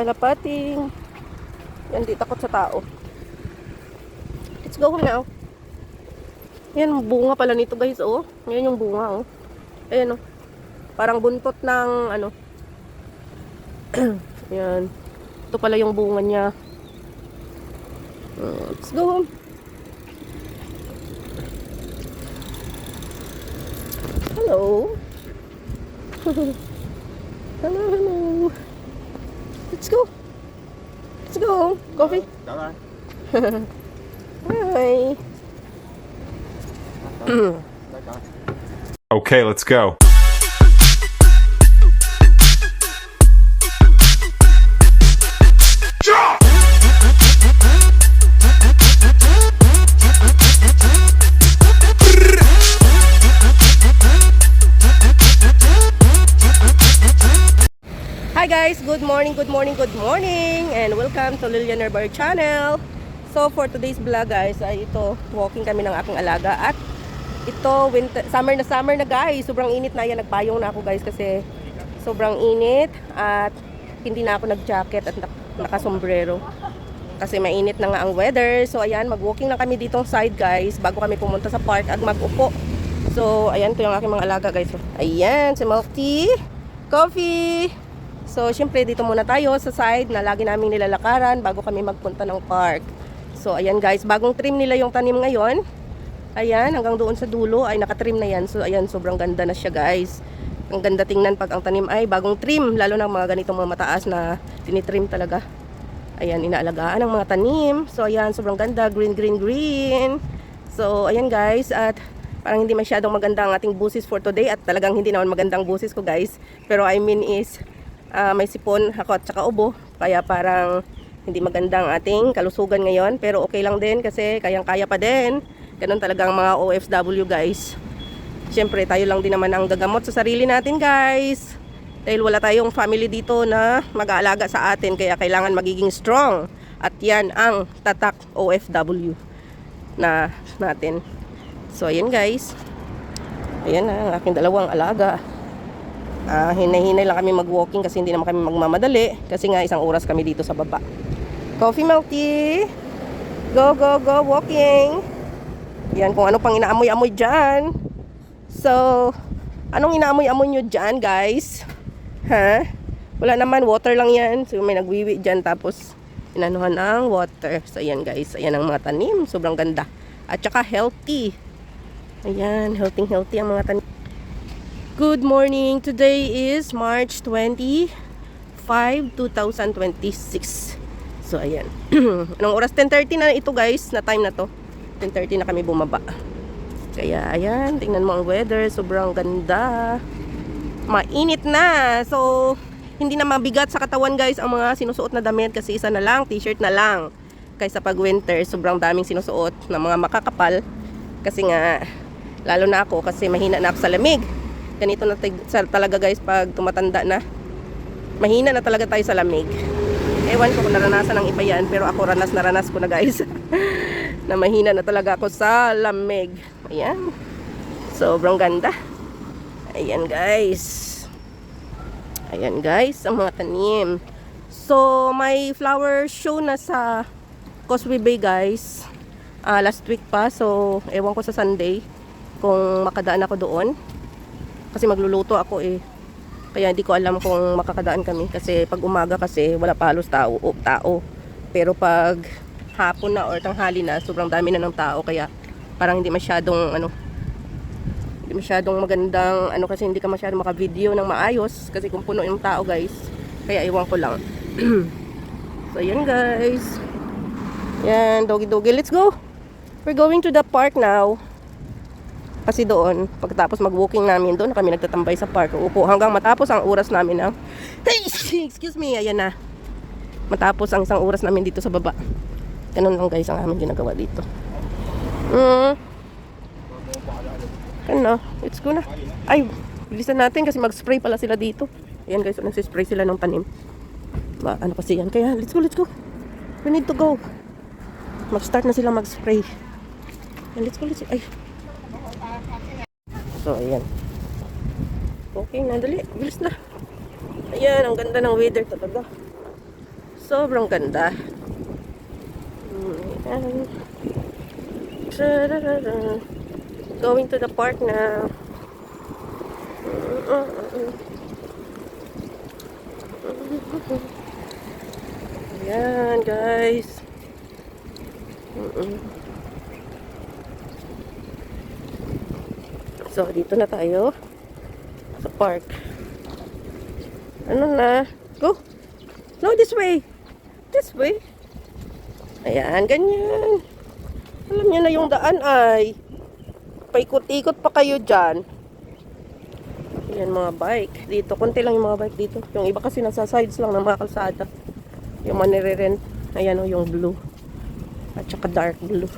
Kalapating. Yan, di takot sa tao. Let's go now. Yan, bunga pala nito guys, oh. Yan yung bunga, oh. Ayan, oh. Parang buntot ng, ano. Yan. Ito pala yung bunga niya. Let's go home. Hello. Hello, hello. Let's go. Let's go. Coffee? Hi. Okay, let's go. Hi guys, good morning, good morning, good morning, and welcome to Lilian Herbar channel. So for today's vlog guys, ay ito, walking kami ng aking alaga. At ito, winter, summer na guys. Sobrang init na yan, nagpayong na ako guys kasi sobrang init. At hindi na ako nag-jacket at nakasombrero kasi mainit na nga ang weather. So ayan, mag-walking na kami ditong side guys bago kami pumunta sa park at mag-upo. So ayan, ito yung aking mga alaga guys. Ayan, si Milky, Coffee. So, syempre dito muna tayo sa side na lagi naming nilalakaran bago kami magpunta ng park. So, ayan guys, bagong trim nila yung tanim ngayon. Ayan, hanggang doon sa dulo ay nakatrim na yan. So, ayan, sobrang ganda na siya guys. Ang ganda tingnan pag ang tanim ay bagong trim. Lalo na mga ganitong mga mataas na tinitrim talaga. Ayan, inaalagaan ang mga tanim. So, ayan, sobrang ganda. Green, green, green. So, ayan guys, at parang hindi masyadong maganda ang ating busis for today. At talagang hindi naman magandang busis ko guys. Pero I mean is may sipon ako at saka ubo, kaya parang hindi maganda ang ating kalusugan ngayon, pero okay lang din kasi kayang-kaya pa din. Ganun talaga ang mga OFW guys. Siyempre tayo lang din naman ang gagamot sa sarili natin guys, dahil wala tayong family dito na mag-aalaga sa atin, kaya kailangan magiging strong. At yan ang tatak OFW na natin. So ayan guys, ayan ang aking dalawang alaga. Hinay-hinay lang kami mag-walking kasi hindi naman kami magmamadali kasi nga isang oras kami dito sa baba. Coffee, Milky, go go go walking. Yan, kung ano pang inaamoy-amoy dyan. So anong inaamoy-amoy nyo dyan guys? Ha? Wala naman, water lang yan. So may nagwiwi dyan tapos inanuhan ng water. So ayan guys, ayan ang mga tanim, sobrang ganda at saka healthy. Ayan, healthy ang mga tanim. Good morning. Today is March 25, 2026. So ayan. Anong oras? 10:30 na ito guys, na time na to. 10:30 na kami bumaba. Kaya ayan, tingnan mo ang weather, sobrang ganda. Mainit na. So hindi na mabigat sa katawan guys ang mga sinusuot na damit kasi isa na lang, t-shirt na lang. Kaysa pag winter, sobrang daming sinusuot na mga makakapal. Kasi nga lalo na ako kasi mahina na ako sa lamig. Ganito na talaga guys pag tumatanda na. Mahina na talaga tayo sa lamig. Ewan ko kung naranasan ng iba yan, pero ako ranas ko na guys. Na mahina na talaga ako sa lamig. Ayan. Sobrang ganda. Ayan guys. Ayan guys, ang mga tanim. So, may flower show na sa Causeway Bay guys. Last week pa. So, ewan ko sa Sunday kung makadaan ako doon. Kasi magluluto ako eh. Kaya hindi ko alam kung makakadaan kami. Kasi pag umaga kasi wala pa halos tao. Pero pag hapon na or tanghali na, sobrang dami na ng tao. Kaya parang hindi masyadong magandang kasi hindi ka masyadong maka-video ng maayos. Kasi kung puno yung tao guys. Kaya iwan ko lang. So yan guys. Yan, doggy. Let's go. We're going to the park now. Kasi doon, pagkatapos mag-walking namin, doon na kami nagtatambay sa park. Upo hanggang matapos ang oras namin ng excuse me, ayan na. Matapos ang isang oras namin dito sa baba. Ganun lang guys ang aming ginagawa dito. Ano, let's go na. Ay, bilisan natin kasi mag-spray pala sila dito. Ayan guys, nagsispray sila ng tanim. Ano kasi yan, kaya let's go. We need to go. Mag-start na sila mag-spray. Let's go. Ay. So, ayan. Okay, nadali. Bilis na. Ayan, ang ganda ng weather talaga. Sobrang ganda. Ayan. Tararara. Going to the park na. Ayan, guys. So, dito na tayo sa park. Ano na? Go! No, this way! This way! Ayan, ganyan. Alam niyo na yung daan ay paikot-ikot pa kayo dyan. Ayan, mga bike. Dito, konti lang yung mga bike dito. Yung iba kasi nasa sides lang ng mga kalsada. Yung manire-rent. Ayan o, yung blue. At saka dark blue.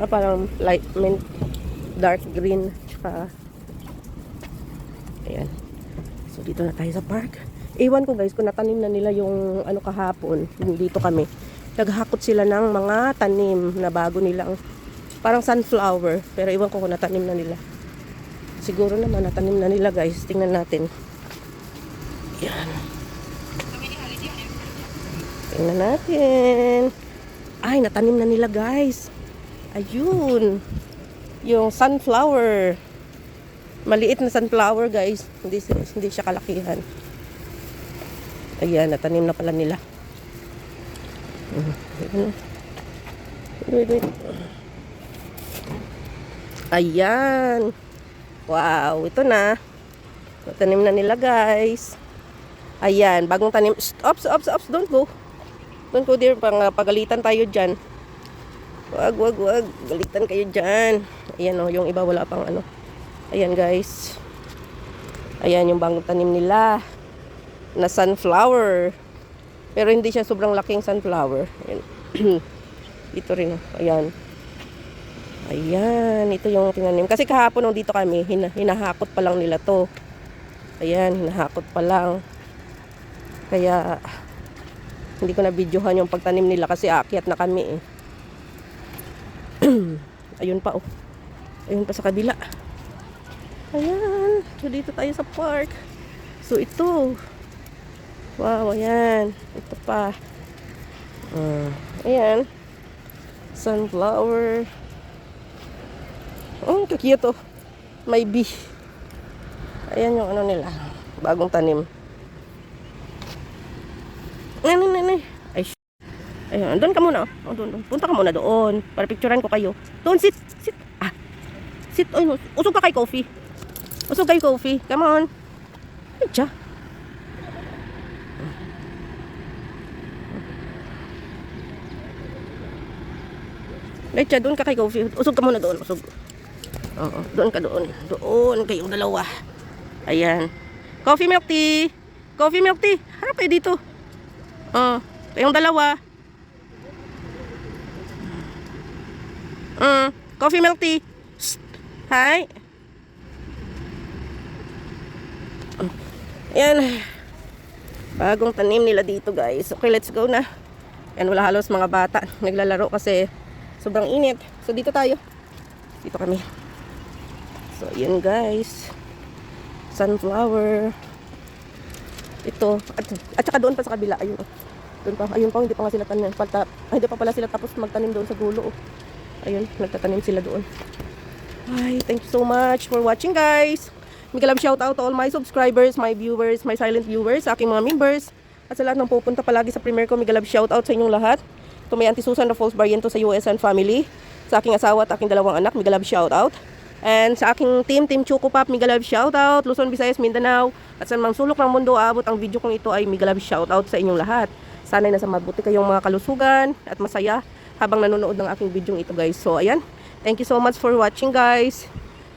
Parang light mint. Dark green. Tsaka ayan. So, dito na tayo sa park. Ewan ko guys, kung natanim na nila yung ano kahapon. Dito kami. Naghakot sila ng mga tanim na bago nilang parang sunflower. Pero ewan ko kung natanim na nila. Siguro naman natanim na nila guys. Tingnan natin. Yan. Tingnan natin. Ay, natanim na nila guys. Ayun. Yung sunflower. Maliit na sunflower guys. Hindi siya kalakihan. Ayan, natanim na pala nila. Wait. Ayan. Wow, ito na. Tanim na nila guys. Ayan, bagong tanim. Ops, don't go. Don't go there, pagalitan tayo dyan. Wag. Galitan kayo dyan. Ayan o, yung iba wala pang ano. Ayan guys. Ayan yung bagong tanim nila. Na sunflower. Pero hindi siya sobrang laking sunflower. Ayan. Ito rin o. Ayan. Ayan, ito yung tinanim. Kasi kahapon nung dito kami, hinahakot pa lang nila to. Ayan, hinahakot pa lang. Kaya, hindi ko na videohan yung pagtanim nila kasi aakyat na kami eh. Ayun pa oh. Ayun pa sa kabila. Ayan, so dito tayo sa park. So ito. Wow, ayan. Ito pa. Ayan. Sunflower. Oh, kakiyot oh. May bee. Ayan yung ano nila. Bagong tanim. Ay, ayan, doon ka muna. Oh, doon. Punta ka muna doon. Para picturean ko kayo. Doon, sit. Ah. Sit. Ay, usog ka kay coffee. Usog kay coffee. Come on. Ay, tiya. Ay, tiya, doon ka kay coffee. Usog ka muna doon. Usog. Oo, doon ka doon. Doon kayong dalawa. Ayan. Coffee milk tea. Coffee milk tea. Harap kayo dito. Kayong dalawa. Coffee milk tea. Shh. Hi. Ayan. Bagong tanim nila dito guys. Okay, let's go na. Ayan, wala halos mga bata. Naglalaro kasi sobrang init. So dito tayo. Dito kami. So, yun guys. Sunflower. Ito. At saka doon pa sa kabila. Ayun. Doon pa. Ayun pa. Hindi pa nga sila tanim. Hindi pa pala sila tapos magtanim doon sa dulo. Ayun. Nagtatanim sila doon. Ay, thank you so much for watching guys. Miguel love shout out to all my subscribers, my viewers, my silent viewers, sa aking mga members. At sa lahat ng pupunta palagi sa premiere ko, Miguel love shout out sa inyong lahat. To may Auntie Susan Raffles Barriento sa US and family. Sa aking asawa at aking dalawang anak, Miguel love shout out. And sa aking Team Choco Pop, Miguel love shoutout, Luzon, Visayas, Mindanao, at sa mga sulok ng mundo, aabot ang video kong ito ay Miguel love shoutout sa inyong lahat. Sana'y nasa mabuti kayong mga kalusugan at masaya habang nanonood ng aking video ito guys. So ayan, thank you so much for watching guys.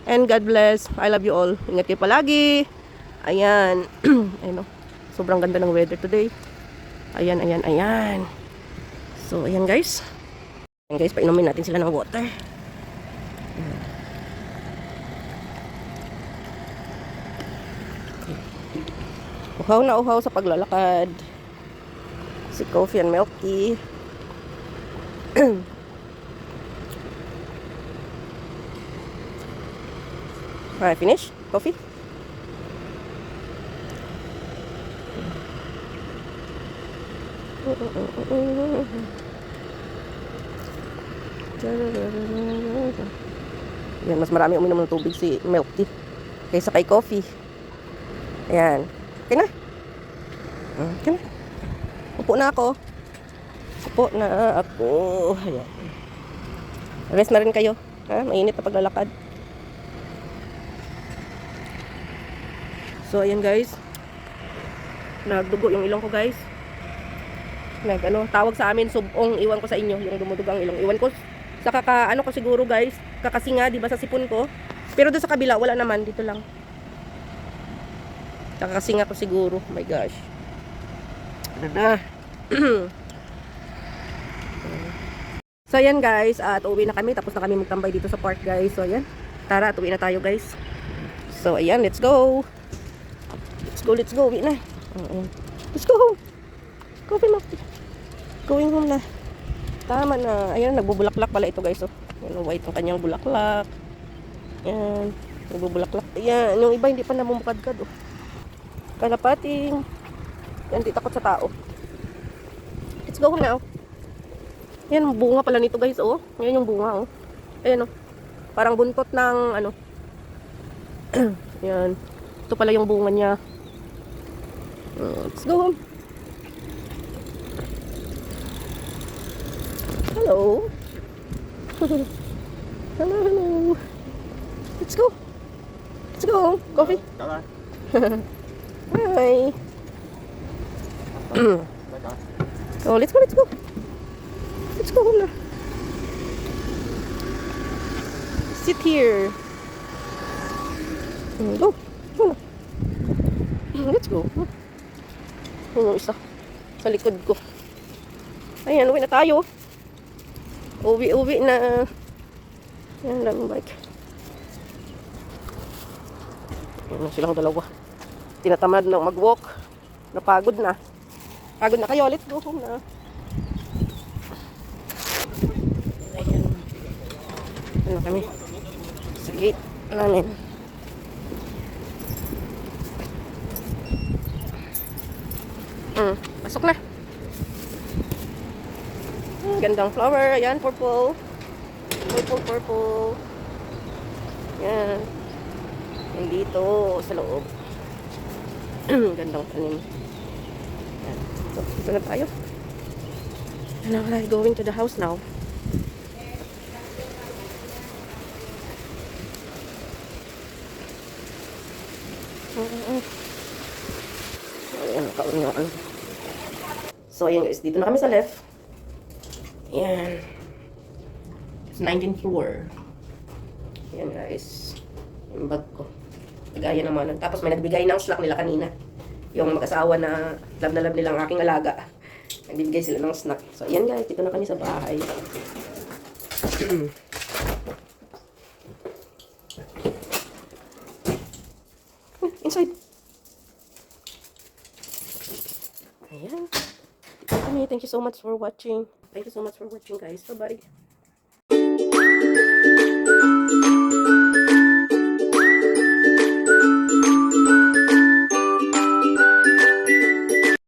And God bless. I love you all. Ingat kayo palagi. Ayan. Ayun, sobrang ganda ng weather today. Ayan. So ayan guys. Ayan guys, painumin natin sila ng water. Uhaw na uhaw sa paglalakad. Si coffee and milk tea. Alright, finish? Coffee? Yan, mas marami uminom ng tubig si milk tea kaysa kay coffee. Ayan. Okay na. Okay na. Upo na ako. Upo na ako. Ayan. Rest na rin kayo. Ha? Mainit na paglalakad. So, ayan guys. Nagdugo yung ilong ko guys. Tawag sa amin, subong. Iwan ko sa inyo yung dumudugang ilong. Iwan ko sa ko siguro guys. Kakasinga, di ba sa sipon ko. Pero doon sa kabila, wala naman. Dito lang. Kakasinga ko siguro. Oh my gosh. Ano na. So ayan guys, at uwi na kami. Tapos na kami magtambay dito sa park guys. So ayan. Tara, at uwi na tayo guys. So ayan, let's go. Let's go. Uwi na. Let's go home. Coffee mo. Going home na. Tama na. Ayan, nagbubulaklak pala ito guys. Oh. Ayan, white ang kanyang bulaklak. Ayan, nagbubulaklak. Ayan, yung iba hindi pa namumukadkad. Oh. Kalapating. Ayan, di takot sa tao. Let's go home now. Ayan, bunga pala nito guys. Oh. Ayan yung bunga. Oh. Ayan oh. Parang buntot ng ano. Ayan. Ito pala yung bunga niya. Let's go home. Hello. Hello. Let's go. Let's go home. Coffee. Hi. Oh, let's go. Let's go home na. Sit here. Go. Go na. Let's go. Yung isa sa likod ko. Ayan, uwi na tayo. Uwi na. Ayan, daming bike. Ayan na silang dalawa. Tinatamad na mag-walk. Napagod na. Pagod na kayo. Let's go home na. Ayan. Ano kami? Sa gate namin. Pasok na. Gandang flower. Ayan, purple. Purple. Ayan. Ayan dito sa loob. Gandang tanim. Ayan. So, dito na tayo. And now I'm going to the house now. Ayan, nakaon yung ano. So, ayan guys, dito na kami sa left. Ayan. It's 19th floor. Ayan guys. Yung bag ko. Nagaya naman. Tapos may nagbigay ng snack nila kanina. Yung mag-asawa na love nilang aking alaga. Nagbibigay sila ng snack. So, ayan guys, dito na kami sa bahay. Inside. Ayan. Thank you so much for watching. Thank you so much for watching guys. Bye-bye.